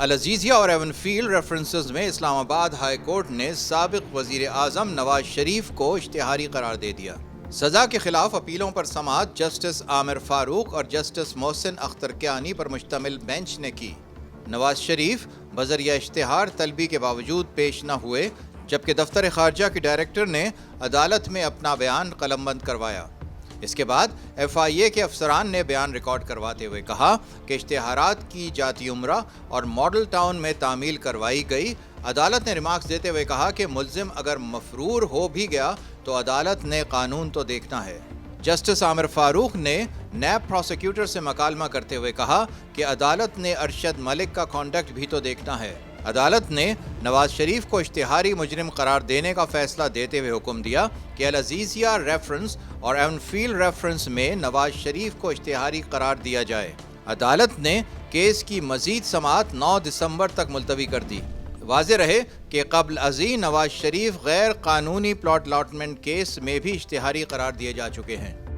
العزیزیہ اور even field references میں اسلام آباد ہائی کورٹ نے سابق وزیر اعظم نواز شریف کو اشتہاری قرار دے دیا۔ سزا کے خلاف اپیلوں پر سماعت جسٹس عامر فاروق اور جسٹس محسن اختر کیانی پر مشتمل بینچ نے کی۔ نواز شریف بذریعہ اشتہار طلبی کے باوجود پیش نہ ہوئے، جبکہ دفتر خارجہ کے ڈائریکٹر نے عدالت میں اپنا بیان قلم بند کروایا۔ اس کے بعد ایف آئی اے کے افسران نے بیان ریکارڈ کرواتے ہوئے کہا کہ اشتہارات کی جاتی عمرہ اور ماڈل ٹاؤن میں تعمیل کروائی گئی۔ عدالت نے ریمارکس دیتے ہوئے کہا کہ ملزم اگر مفرور ہو بھی گیا تو عدالت نے قانون تو دیکھنا ہے۔ جسٹس عامر فاروق نے نیب پروسیکیوٹر سے مکالمہ کرتے ہوئے کہا کہ عدالت نے ارشد ملک کا کانڈکٹ بھی تو دیکھنا ہے۔ عدالت نے نواز شریف کو اشتہاری مجرم قرار دینے کا فیصلہ دیتے ہوئے حکم دیا کہ العزیزیہ ریفرنس اور ایون فیلڈ ریفرنس میں نواز شریف کو اشتہاری قرار دیا جائے۔ عدالت نے کیس کی مزید سماعت 9 دسمبر تک ملتوی کر دی۔ واضح رہے کہ قبل ازیں نواز شریف غیر قانونی پلاٹ الاٹمنٹ کیس میں بھی اشتہاری قرار دیے جا چکے ہیں۔